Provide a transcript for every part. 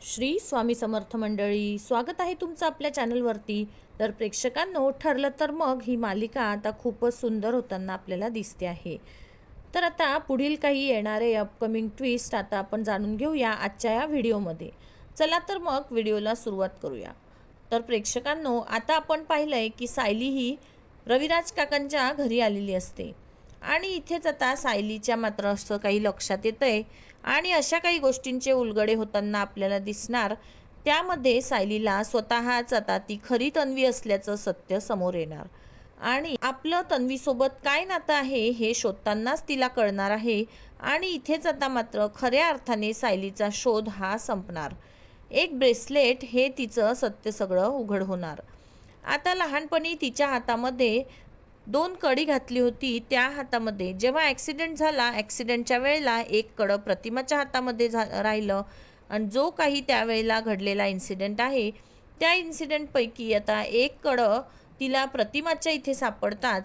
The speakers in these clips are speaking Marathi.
श्री स्वामी समर्थ मंडळी, स्वागत आहे तुमचं आपल्या चॅनलवरती। तर प्रेक्षकांनो, ठरलं तर मग ही मालिका आता खूपच सुंदर होताना आपल्याला दिसते आहे। तर आता पुढील काही येणारे अपकमिंग ट्विस्ट आता आपण जाणून घेऊया आजच्या या व्हिडिओमध्ये। चला तर मग व्हिडिओला सुरुवात करूया। तर प्रेक्षकांनो, आता आपण पाहिलंय की सायली ही रविराज काकांच्या घरी आलेली असते आणि इथेच आता सायलीच्या मात्र असं काही लक्षात येतंय आणि अशा काही गोष्टींचे उलगडे होताना आपल्याला दिसणार। त्यामध्ये सायलीला स्वतःच आता ती खरी तन्वी असल्याचं सत्य समोर येणार आणि आपलं तन्वीसोबत काय नातं आहे हे शोधतानाच तिला कळणार आहे आणि इथेच आता मात्र खऱ्या अर्थाने सायलीचा शोध हा संपणार। एक ब्रेसलेट हे तिचं सत्य सगळं उघड होणार। आता लहानपणी तिच्या हातामध्ये 2 कडी घातली होती, त्या हातामध्ये जेव्हा ॲक्सिडेंट झाला, ॲक्सिडेंटच्या वेळेला एक कडं प्रतिमाच्या हातामध्ये राहिलं आणि जो काही त्यावेळेला घडलेला इन्सिडेंट आहे त्या इन्सिडेंटपैकी आता एक कडं तिला प्रतिमाच्या इथे सापडतात।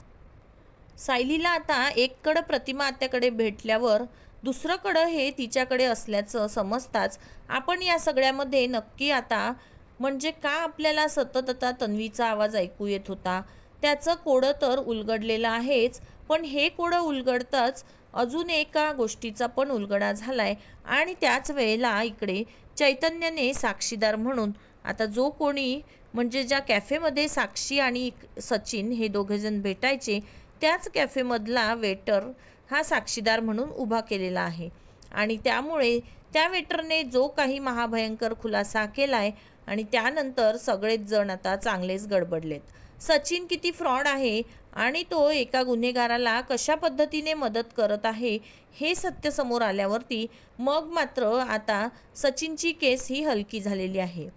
सायलीला आता एक कडं प्रतिमा आत्याकडे भेटल्यावर दुसरं कडं हे तिच्याकडे असल्याचं समजताच आपण या सगळ्यामध्ये नक्की आता म्हणजे का आपल्याला सतत आता तन्वीचा आवाज ऐकू येत होता त्याचं कोडं तर उलगडलेलं आहेच, पण हे कोडं उलगडताच अजून एका गोष्टीचा पण उलगडा झालाय आणि त्याच वेळेला इकडे चैतन्याने साक्षीदार म्हणून आता जो कोणी म्हणजे ज्या कॅफेमध्ये साक्षी आणि सचिन हे दोघेजण भेटायचे त्याच कॅफेमधला वेटर हा साक्षीदार म्हणून उभा केलेला आहे आणि त्यामुळे त्या वेटरने जो काही महाभयंकर खुलासा केलाय आणि त्यानंतर सगळेच जण आता चांगलेच गडबडलेत। सचिन किती फ्रॉड आहे आणि तो एका गुन्हेगाराला कशा पद्धतीने मदत करत आहे हे सत्य समोर आल्यावरती मग मात्र आता सचिनची केस ही हलकी झालेली आहे।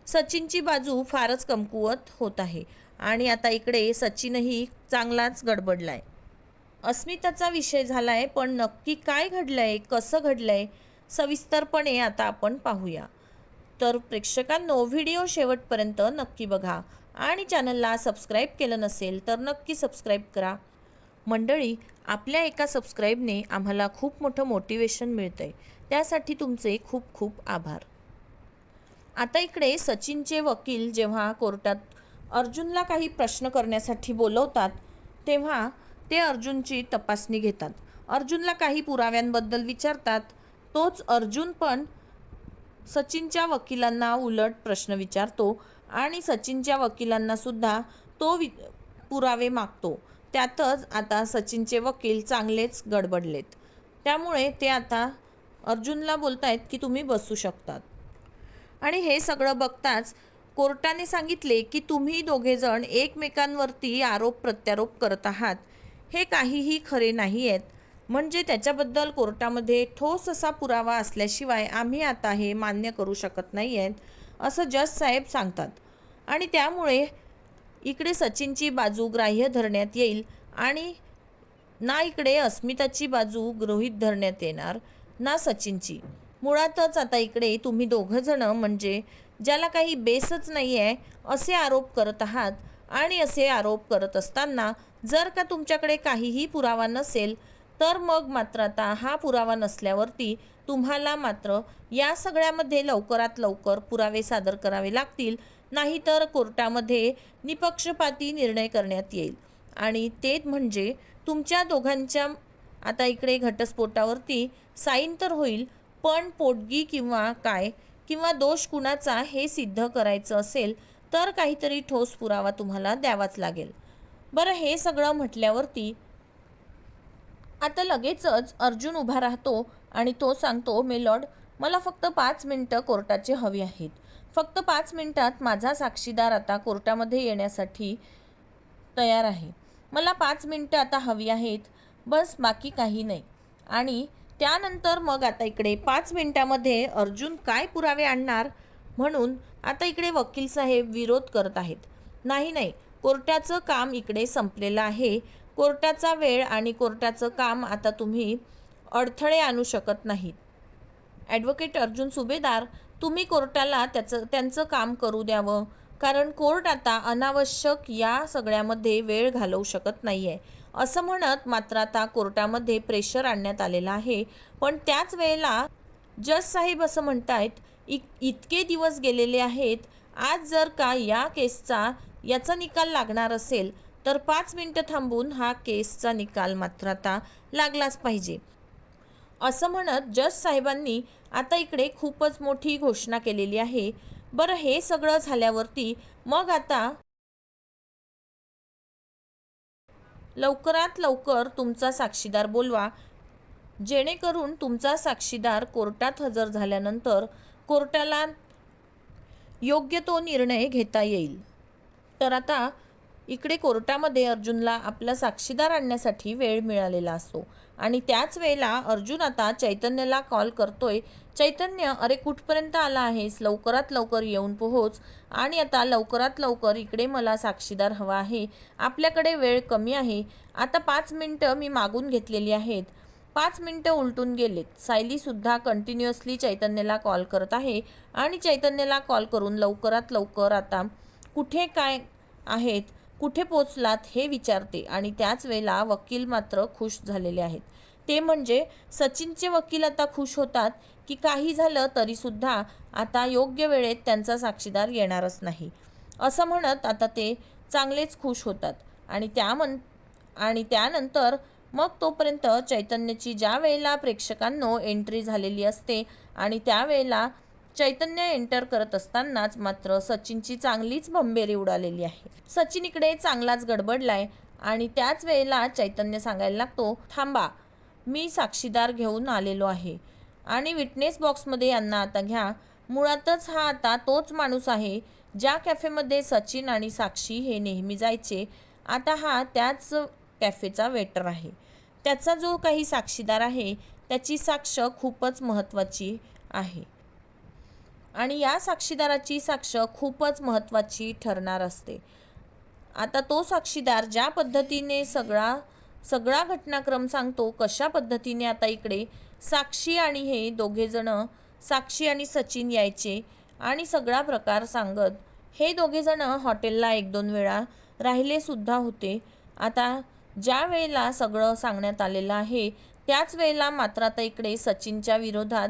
सचिनची बाजू फारच कमकुवत होत आहे आणि आता इकडे सचिनही चांगलाच गडबडलाय। अस्मिताचा विषय झालाय, पण नक्की काय घडलंय, कसं घडलंय सविस्तरपणे आता आपण पाहूया। तर प्रेक्षकांनो, व्हिडिओ शेवटपर्यंत नक्की बघा आणि चॅनलला सबस्क्राईब केलं नसेल तर नक्की सबस्क्राईब करा। मंडळी, आपल्या एका सबस्क्राईबने आम्हाला खूप मोठं मोटिवेशन मिळतंय, त्यासाठी तुमचे खूप खूप आभार। आता इकडे सचिनचे वकील जेव्हा कोर्टात अर्जुनला काही प्रश्न करण्यासाठी बोलवतात तेव्हा ते अर्जुनची तपासणी घेतात, अर्जुनला काही पुराव्यांबद्दल विचारतात। तोच अर्जुन पण सचिनच्या वकिलांना उलट प्रश्न विचारतो आणि सचिनच्या वकिलांना सुद्धा तो पुरावे मागतो। त्यातच आता सचिनचे वकील चांगलेच गडबडलेत, त्यामुळे ते आता अर्जुनला बोलतायत की तुम्ही बसू शकतात। आणि हे सगळं बघताच कोर्टाने सांगितले की तुम्ही दोघेजण एकमेकांवरती आरोप प्रत्यारोप करत आहात, हे काहीही खरे नाही आहेत, म्हणजे त्याच्याबद्दल कोर्टामध्ये ठोस असा पुरावा असल्याशिवाय आम्ही आता हे मान्य करू शकत नाही आहेत, असं जज साहेब सांगतात। आणि त्यामुळे इकडे सचिनची बाजू ग्राह्य धरण्यात येईल आणि ना इकडे अस्मिताची बाजू गृहीत धरण्यात येणार ना सचिनची। मुळातच आता इकडे तुम्ही दोघंजण म्हणजे ज्याला काही बेसच नाही आहे असे आरोप करत आहात आणि असे आरोप करत असताना जर का तुमच्याकडे काहीही पुरावा नसेल तर मग मात्र आता हा पुरावा नसल्यावरती तुम्हाला मात्र या सगळ्यामध्ये लवकरात लवकर पुरावे सादर करावे लागतील, नाहीतर कोर्टामध्ये निपक्षपाती निर्णय करण्यात येईल आणि ते म्हणजे तुमच्या दोघांच्या आता इकडे घटस्फोटावरती साईन तर होईल, पण पोटगी किंवा काय किंवा दोष कुणाचा हे सिद्ध करायचं असेल तर काहीतरी ठोस पुरावा तुम्हाला द्यावाच लागेल। बरं, हे सगळं म्हटल्यावरती आता लगेचच अर्जुन उभा राहतो आणि तो सांगतो, मेलॉर्ड, मला फक्त 5 मिनिटं कोर्टाचे हवी आहेत, फक्त 5 मिनिटात माझा साक्षीदार आता कोर्टामध्ये येण्यासाठी तयार आहे, मला 5 मिनिटं आता हवी आहेत, बस, बाकी काही नाही। आणि त्यानंतर मग आता इकडे 5 मिनिटामध्ये अर्जुन काय पुरावे आणणार म्हणून आता इकडे वकील साहेब विरोध करत आहेत। नाही नाही, कोर्टाचं काम इकडे संपलेलं आहे, कोर्टाचा वेळ आणि कोर्टाचं काम आता तुम्ही अडथळे आणू शकत नाहीत। ॲडव्होकेट अर्जुन सुभेदार, तुम्ही कोर्टाला त्यांचं काम करू द्यावं, कारण कोर्ट आता अनावश्यक या सगळ्यामध्ये वेळ घालवू शकत नाही आहे, असं म्हणत मात्र आता कोर्टामध्ये प्रेशर आणण्यात आलेलं आहे। पण त्याच वेळेला जज साहेब असं म्हणतायत इतके दिवस गेलेले आहेत. आज जर का याचा निकाल लागणार असेल तर 5 मिनिटं थांबून हा केसचा निकाल मात्र आता लागलाच पाहिजे, असं म्हणत जज साहेबांनी आता इकडे खूपच मोठी घोषणा केलेली आहे. बरं, हे सगळं झाल्यावरती मग आता लवकरात लवकर तुमचा साक्षीदार बोलवा, जेणेकरून तुमचा साक्षीदार कोर्टात हजर झाल्यानंतर कोर्टाला योग्य तो निर्णय घेता येईल. तर आता इकडे कोर्टामध्ये अर्जुनला आपला साक्षीदार आणण्यासाठी वेळ मिळालेला असतो आणि त्याच वेळेला अर्जुन आता चैतन्यला कॉल करतोय. चैतन्य, अरे कुठपर्यंत आला आहेस? लवकरात लवकर येऊन पोहोच आणि आता लवकरात लवकर इकडे मला साक्षीदार हवा आहे. आपल्याकडे वेळ कमी आहे. आता 5 मिनिटं मी मागून घेतलेली आहेत. 5 मिनिटं उलटून गेलेत. सायलीसुद्धा कंटिन्युअसली चैतन्यला कॉल करत आहे आणि चैतन्यला कॉल करून लवकरात लवकर आता कुठे काय आहेत, कुठे पोचलात हे विचारते. आणि त्याच वेळेला वकील मात्र खुश झालेले आहेत. ते म्हणजे सचिनचे वकील आता खुश होतात की काही झालं तरीसुद्धा आता योग्य वेळेत त्यांचा साक्षीदार येणारच नाही, असं म्हणत आता ते चांगलेच खुश होतात. आणि त्यानंतर मग तोपर्यंत चैतन्याची ज्या वेळेला प्रेक्षकांनो एंट्री झालेली असते आणि त्यावेळेला चैतन्य एंटर करत असतानाच मात्र सचिनची चांगलीच भंबेरी उडालेली आहे. सचिन इकडे चांगलाच गडबडलाय आणि त्याच वेळेला चैतन्य सांगायला लागतो, थांबा, मी साक्षीदार घेऊन आलेलो आहे आणि विटनेस बॉक्समध्ये यांना आता घ्या. मुळातच हा आता तोच माणूस आहे ज्या कॅफेमध्ये सचिन आणि साक्षी हे नेहमी जायचे. आता हा त्याच कॅफेचा वेटर आहे. त्याचा जो काही साक्षीदार आहे त्याची साक्ष खूपच महत्त्वाची आहे आणि या साक्षीदाराची साक्ष खूपच महत्त्वाची ठरणार असते. आता तो साक्षीदार ज्या पद्धतीने सगळा घटनाक्रम सांगतो, कशा पद्धतीने आता इकडे साक्षी आणि हे दोघेजण, साक्षी आणि सचिन यायचे आणि सगळा प्रकार सांगत हे दोघेजण हॉटेलला 1-2 वेळा राहिले सुद्धा होते. आता ज्या वेळेला सगळं सांगण्यात आलेलं आहे त्याच वेळेला मात्र आता इकडे सचिनच्या विरोधात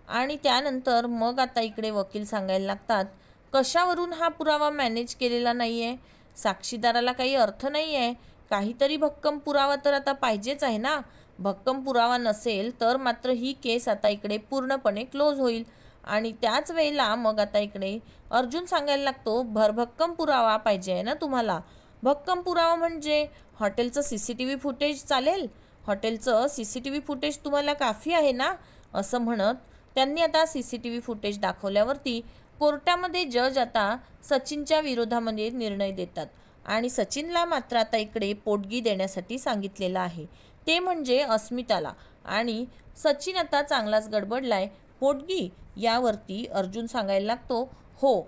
आणि त्यानंतर मग आता इकडे वकील सांगायला लागतात, कशावरून हा पुरावा मॅनेज केलेला नाही आहे? साक्षीदाराला काही अर्थ नाही आहे. काहीतरी भक्कम पुरावा तर आता पाहिजेच आहे ना. भक्कम पुरावा नसेल तर मात्र ही केस आता इकडे पूर्णपणे क्लोज होईल. आणि त्याच वेळेला मग आता इकडे अर्जुन सांगायला लागतो, भरभक्कम पुरावा पाहिजे आहे ना तुम्हाला. भक्कम पुरावा म्हणजे हॉटेलचं CCTV फुटेज चालेल? हॉटेलचं CCTV फुटेज तुम्हाला काफी आहे ना, असं म्हणत त्यांनी आता CCTV फुटेज दाखवल्यावरती कोर्टामध्ये जज आता सचिनच्या विरोधामध्ये निर्णय देतात आणि सचिनला मात्र आता इकडे पोटगी देण्यासाठी सांगितलेलं आहे, ते म्हणजे अस्मिताला. आणि सचिन आता चांगलाच गडबडलाय. पोटगी यावरती अर्जुन सांगायला लागतो, हो,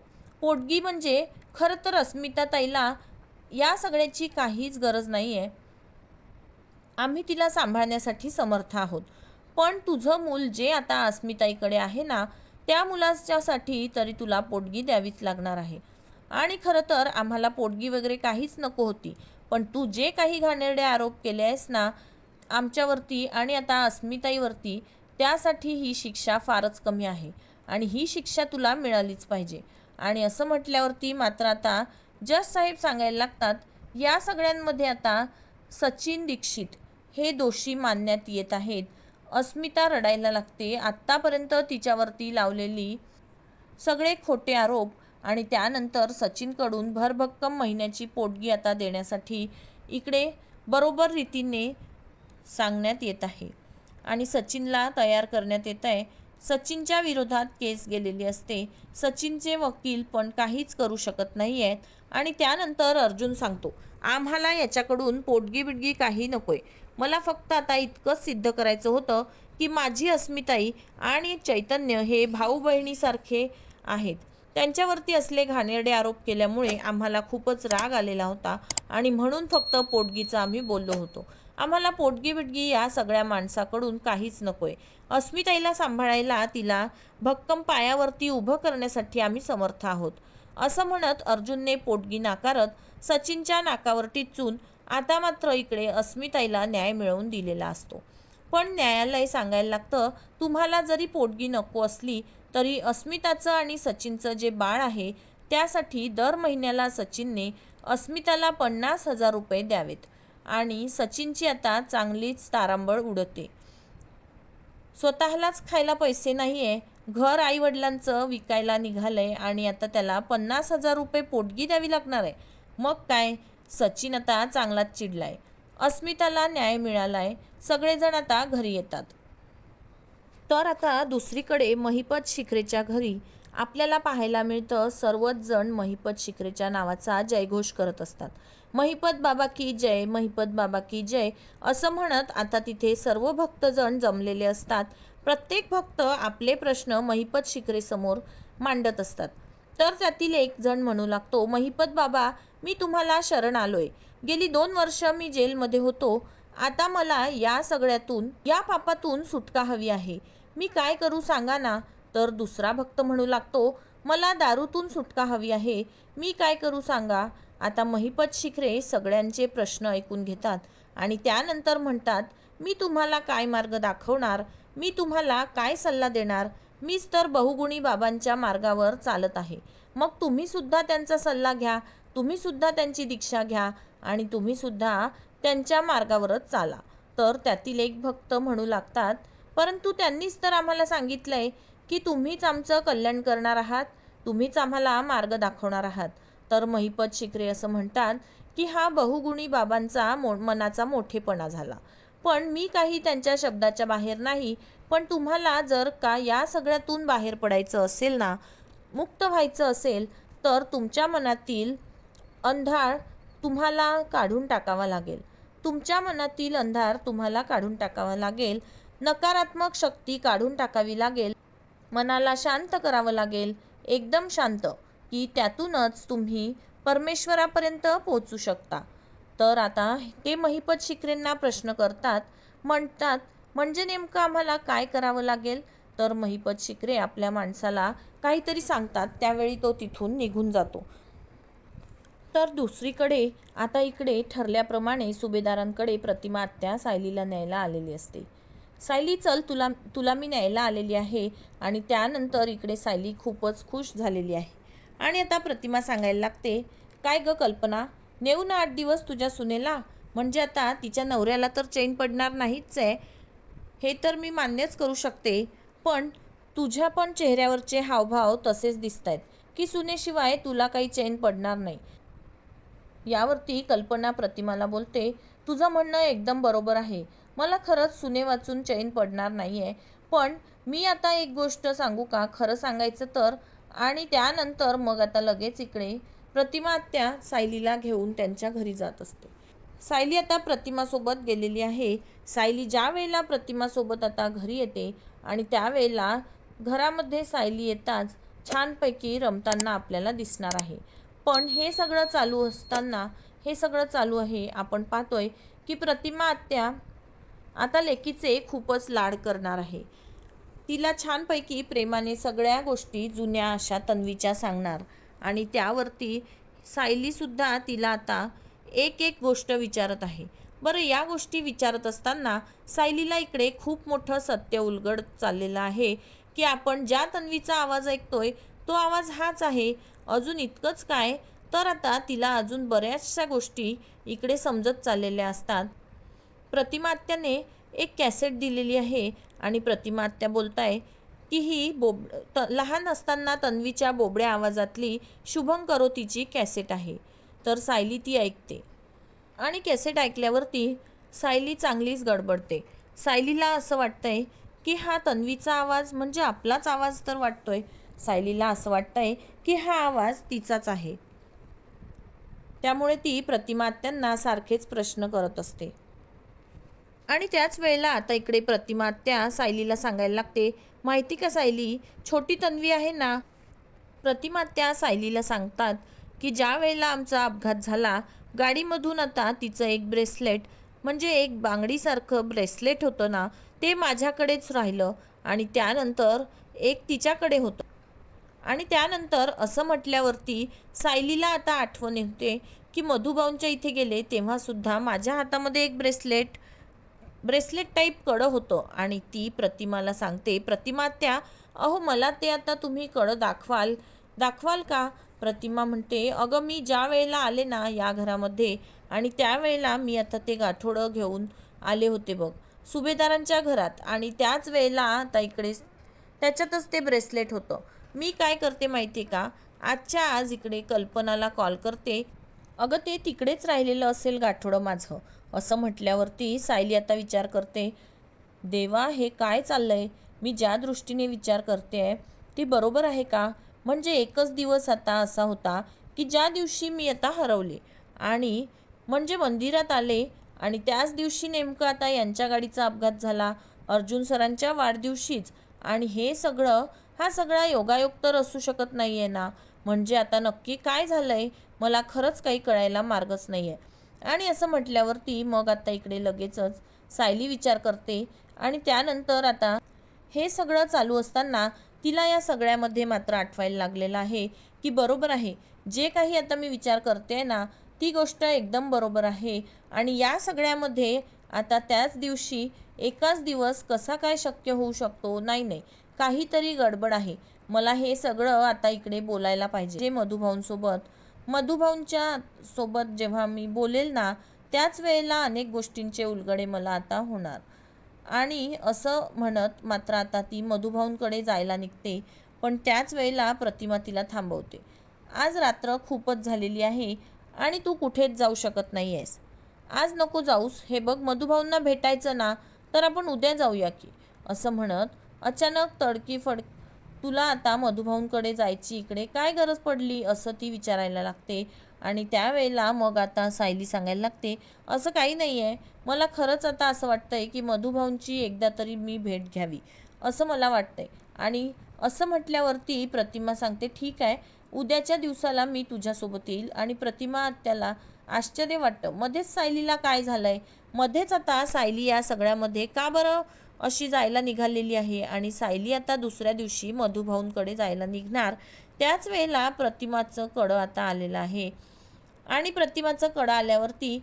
पोटगी म्हणजे खरं तर अस्मिता ताईला या सगळ्याची काहीच गरज नाही आहे. आम्ही तिला सांभाळण्यासाठी समर्थ आहोत. पण तुझं मूल जे आता अस्मिताईकडे आहे ना, त्या मुलाच्यासाठी तरी तुला पोटगी द्यावीच लागणार आहे. आणि खरं तर आम्हाला पोटगी वगैरे काहीच नको होती, पण तू जे काही घाणेरडे आरोप केले आहेस ना आमच्यावरती आणि आता अस्मिताईवरती, त्यासाठी ही शिक्षा फारच कमी आहे आणि ही शिक्षा तुला मिळालीच पाहिजे. आणि असं म्हटल्यावरती मात्र आता जज साहेब सांगायला लागतात, या सगळ्यांमध्ये आता सचिन दीक्षित हे दोषी मानण्यात येत आहेत. अस्मिता रडायला लागते. आत्तापर्यंत तिच्यावरती लावलेली सगळे खोटे आरोप आणि त्यानंतर सचिनकडून भरभक्कम महिन्याची पोटगी आता देण्यासाठी इकडे बरोबर रीतीने सांगण्यात येत आहे आणि सचिनला तयार करण्यात येत आहे. सचिनच्या विरोधात केस गेलेली असते. सचिनचे वकील पण काहीच करू शकत नाही आहेत. आणि त्यानंतर अर्जुन सांगतो, आम्हाला याच्याकडून पोटगी बिटगी काही नकोय. मला फक्त आता इतकंच सिद्ध करायचं होतं की माझी अस्मिताई आणि चैतन्य हे भाऊ बहिणीसारखे आहेत. त्यांच्यावरती असले घाणेरडे आरोप केल्यामुळे आम्हाला खूपच राग आलेला होता आणि म्हणून फक्त पोटगीचं आम्ही बोललो होतो. आम्हाला पोटगी बिटगी या सगळ्या माणसाकडून काहीच नकोय. अस्मिताईला सांभाळायला, तिला भक्कम पायावरती उभं करण्यासाठी आम्ही समर्थ आहोत, असं म्हणत अर्जुनने पोटगी नाकारत सचिनच्या नाकावर टिचून आता मात्र इकडे अस्मिताईला न्याय मिळवून दिलेला असतो. पण न्यायालय सांगायला लागतं, तुम्हाला जरी पोटगी नको असली तरी अस्मिताचं आणि सचिनचं जे बाळ आहे त्यासाठी दर महिन्याला सचिनने अस्मिताला 50,000 रुपये द्यावेत आणि सचिनची आता चांगलीच तारांबळ उडते. स्वतःलाच खायला पैसे नाहीये, घर आईवडिलांचं विकायला निघालंय आणि आता त्याला 50,000 रुपये पोटगी द्यावी लागणार आहे. मग काय, सचिन आता चांगलाच चिडलाय. अस्मिताला न्याय मिळालाय, सगळेजण आता घरी येतात. तर आता दुसरीकडे महिपत शिखरेच्या घरी आपल्याला पाहायला मिळतं सर्वच जण महिपत शिखरेच्या नावाचा जयघोष करत असतात. महिपत बाबा की जय, महिपत बाबा की जय असं म्हणत आता तिथे सर्व भक्तजण जमलेले असतात. प्रत्येक भक्त आपले प्रश्न महिपत शिखरेसमोर मांडत असतात. तर त्यातील एक जण म्हणू लागतो, महिपत बाबा, मी तुम्हाला शरण आलोय. गेली 2 वर्ष मी जेलमध्ये होतो. आता मला या सगळ्यातून, या पापातून सुटका हवी आहे. मी काय करू सांगा ना. तर दुसरा भक्त म्हणू लागतो, मला दारूतून सुटका हवी आहे. मी काय करू सांगा. आता महिपत शिखरे सगळ्यांचे प्रश्न ऐकून घेतात आणि त्यानंतर म्हणतात, मी तुम्हाला काय मार्ग दाखवणार, मी तुम्हाला काय सल्ला देणार. मीच तर बहुगुणी बाबांच्या मार्गावर चालत आहे. मग तुम्ही सुद्धा त्यांचा सल्ला घ्या, तुम्ही सुद्धा त्यांची दीक्षा घ्या आणि तुम्ही सुद्धा त्यांच्या मार्गावरच चाला. तर त्यातील एक भक्त म्हणू लागतात, परंतु त्यांनीच तर आम्हाला सांगितलंय की तुम्हीच आमचं कल्याण करणार आहात, तुम्हीच आम्हाला मार्ग दाखवणार आहात. तर महिपत शिखरे असं म्हणतात की हा बहुगुणी बाबांचा मनाचा मोठेपणा झाला, पण मी काही त्यांच्या शब्दाच्या बाहेर नाही. पण तुम्हाला जर का या सगळ्यातून बाहेर पडायचं असेल ना, मुक्त व्हायचं असेल, तर तुमच्या मनातील अंधार तुम्हाला काढून टाकावा लागेल. तुमच्या मनातील अंधार तुम्हाला काढून टाकावा लागेल. नकारात्मक शक्ती काढून टाकावी लागेल. मनाला शांत करावं लागेल, एकदम शांत, की त्यातूनच तुम्ही परमेश्वरापर्यंत पोहोचू शकता. तर आता ते महिपत शिखरेंना प्रश्न करतात, म्हणतात, म्हणजे नेमकं आम्हाला काय करावं लागेल. तर महिपत शिखरे आपल्या माणसाला काहीतरी सांगतात, त्यावेळी तो तिथून निघून जातो. तर दुसरीकडे आता इकडे ठरल्याप्रमाणे सुभेदारांकडे प्रतिमा आत्या सायलीला न्यायला आलेली असते. सायली, चल, तुला तुला मी न्यायला आलेली आहे. आणि त्यानंतर इकडे सायली खूपच खुश झालेली आहे आणि आता प्रतिमा सांगायला लागते, काय ग कल्पना, नेऊ ना 8 दिवस तुझ्या सुनेला. म्हणजे आता तिच्या नवऱ्याला तर चैन पडणार नाहीच आहे, हे तर मी मान्यच करू शकते. पण तुझ्या पण चेहऱ्यावरचे हावभाव तसेच दिसत आहेत की सुनेशिवाय तुला काही चैन पडणार नाही. यावरती कल्पना प्रतिमाला बोलते, तुझं म्हणणं एकदम बरोबर आहे. मला खरंच सुने वाचून चैन पडणार नाही आहे. पण मी आता एक गोष्ट सांगू का, खरं सांगायचं तर. आणि त्यानंतर मग आता लगेच इकडे प्रतिमा आत्या सायलीला घेऊन त्यांच्या घरी जात असते. सायली आता प्रतिमासोबत गेलेली आहे. सायली ज्या वेळेला प्रतिमासोबत आता घरी येते आणि त्यावेळेला घरामध्ये सायली येताच छानपैकी रमताना आपल्याला दिसणार आहे. पण हे सगळं चालू असताना, हे सगळं चालू आहे, आपण पाहतोय की प्रतिमा आत्या आता लेकीचे खूपच लाड करणार आहे. तिला छानपैकी प्रेमाने सगळ्या गोष्टी जुन्या अशा तन्वीच्या सांगणार आणि त्यावरती सायलीसुद्धा तिला आता एक एक गोष्ट विचारत आहे. बरं, या गोष्टी विचारत असताना सायलीला इकडे खूप मोठं सत्य उलगडत चाललेलं आहे की आपण ज्या तन्वीचा आवाज ऐकतोय तो आवाज हाच आहे. अजून इतकंच काय, तर आता तिला अजून बऱ्याचशा गोष्टी इकडे समजत चाललेल्या असतात. प्रतिमा आत्याने एक कॅसेट दिलेली आहे आणि प्रतिमा आत्या बोलताय की ही लहान असताना तन्वीच्या बोबड्या आवाजातली शुभम करोतीची कॅसेट आहे. तर सायली ती ऐकते आणि कॅसेट ऐकल्यावरती सायली चांगलीच गडबडते. सायलीला असं वाटतंय की हा तन्वीचा आवाज म्हणजे आपलाच आवाज तर वाटतोय. सायलीला असं वाटतंय की हा आवाज तिचाच आहे. त्यामुळे ती प्रतिमा आत्यांना सारखेच प्रश्न करत असते. आणि त्याच वेळेला आता इकडे प्रतिमा आत्या सायलीला सांगायला लागते, माहिती का सायली, छोटी तन्वी आहे ना. प्रतिमा आत्या सायलीला सांगतात की ज्या वेळेला आमचा अपघात झाला, गाडीमधून आता तिचं एक ब्रेसलेट, म्हणजे एक बांगडीसारखं ब्रेसलेट होतं ना, ते माझ्याकडेच राहिलं आणि त्यानंतर एक तिच्याकडे होतं. आणि त्यानंतर असं म्हटल्यावरती सायलीला आता आठवण येते की मधुभाऊंच्या इथे गेले तेव्हासुद्धा माझ्या हातामध्ये एक ब्रेसलेट टाईप कडं होतं आणि ती प्रतिमाला सांगते, प्रतिमा आत्या अहो मला ते आता तुम्ही कळं दाखवाल का? प्रतिमा म्हणते, अगं मी ज्या वेळेला आले ना या घरामध्ये आणि त्यावेळेला मी आता ते गाठोडं घेऊन आले होते बघ सुभेदारांच्या घरात, आणि त्याच वेळेला आता इकडे त्याच्यातच ते ब्रेसलेट होतं. मी काय करते माहिती आहे का, आजच्या आज इकडे कल्पनाला कॉल करते. अगं ते तिकडेच राहिलेलं असेल गाठोडं माझं. असं म्हटल्यावरती सायली आता विचार करते, देवा हे काय चाललंय? मी ज्या दृष्टीने विचार करते आहे ती बरोबर आहे का? म्हणजे एकच दिवस आता असा होता की ज्या दिवशी मी आता हरवले आणि म्हणजे मंदिरात आले आणि त्याच दिवशी नेमकं आता यांच्या गाडीचा अपघात झाला अर्जुन सरांच्या वाढदिवशीच, आणि हे सगळं हा सगळा योगायोग तर असू शकत नाही आहे ना. म्हणजे आता नक्की काय झालंय मला खरंच काही कळायला मार्गच नाही आहे. आणि असं म्हटल्यावरती मग आता इकडे लगेचच सायली विचार करते, आणि त्यानंतर आता हे सगळं चालू असताना तिला या सगळ्यामध्ये मात्र आठवायला लागलेलं आहे की बरोबर आहे, जे काही आता मी विचार करते ना ती गोष्ट एकदम बरोबर आहे. आणि या सगळ्यामध्ये आता त्याच दिवशी एकाच दिवस कसा काय शक्य होऊ शकतो? नाही नाही, काहीतरी गडबड आहे. मला हे सगळं आता इकडे बोलायला पाहिजे जे मधुभाऊंच्या सोबत जेव्हा मी बोलेल ना त्याच वेळेला अनेक गोष्टींचे उलगडे मला आता होणार. आणि असं म्हणत मात्र आता ती मधुभाऊंकडे जायला निघते, पण त्याच वेळेला प्रतिमा तिला थांबवते. आज रात्र खूपच झालेली आहे आणि तू कुठेच जाऊ शकत नाही आहेस. आज नको जाऊस, हे बघ मधुभाऊंना भेटायचं ना तर आपण उद्या जाऊया की. असं म्हणत अचानक तुला आता मधुभाऊंकडे जायची इकडे काय गरज पडली असं ती विचारायला लागते. आणि त्यावेळेला मग आता सायली सांगायला लागते, असं काही नाही आहे, मला खरंच आता असं वाटतंय की मधुभाऊंची एकदा तरी मी भेट घ्यावी असं मला वाटतंय. आणि असं म्हटल्यावरती प्रतिमा सांगते, ठीक आहे उद्याच्या दिवसाला मी तुझ्यासोबत येईल. आणि प्रतिमा त्याला आश्चर्य वाटतं, मध्येच सायलीला काय झालंय, मध्येच आता सायली या सगळ्यामध्ये का बरं अशी जायला निघालेली आहे. आणि सायली आता दुसऱ्या दिवशी मधुभाऊंकडे जायला निघणार त्याच वेळेला प्रतिमाचं कडं आता आलेलं आहे. आणि प्रतिमाचं कडं आल्यावरती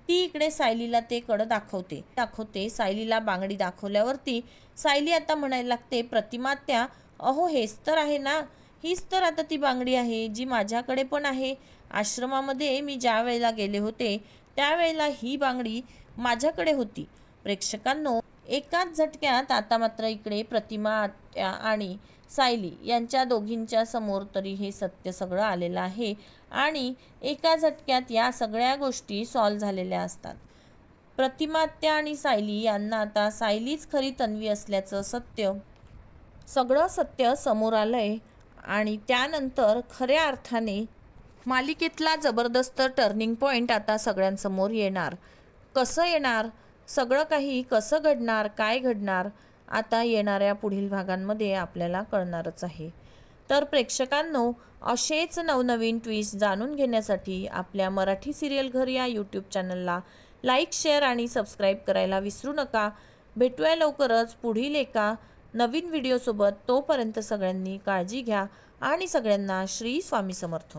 ती इकडे सायलीला ते कडं दाखवते सायलीला बांगडी दाखवल्यावरती सायली आता म्हणायला लागते, प्रतिमा त्या अहो हेच तर आहे ना, हीच तर आता ती बांगडी आहे जी माझ्याकडे पण आहे. आश्रमामध्ये मी ज्या वेळेला गेले होते त्यावेळेला ही बांगडी माझ्याकडे होती. प्रेक्षकांनो, एकाच झटक्यात आता मात्र इकडे प्रतिमा आणि सायली यांच्या दोघींच्या समोर तरी हे सत्य सगळं आलेलं आहे आणि एका झटक्यात या सगळ्या गोष्टी सॉल्व्ह झालेल्या असतात. प्रतिमा आणि सायली यांना आता सायलीच खरी तन्वी असल्याचं सगळं सत्य समोर आलंय. आणि त्यानंतर खऱ्या अर्थाने मालिकेतला जबरदस्त टर्निंग पॉईंट आता सगळ्यांसमोर येणार. कसं येणार, सगळं काही कसं घडणार, काय घडणार, आता येणाऱ्या पुढील भागांमध्ये आपल्याला कळणारच आहे. तर प्रेक्षकांनो, असेच नवनवीन ट्विस्ट जाणून घेण्यासाठी आपल्या मराठी सिरियल घर या यूट्यूब चॅनलला लाईक, शेअर आणि सबस्क्राईब करायला विसरू नका. भेटूया लवकरच पुढील एका नवीन व्हिडिओसोबत. तोपर्यंत सगळ्यांनी काळजी घ्या आणि सगळ्यांना श्री स्वामी समर्थ.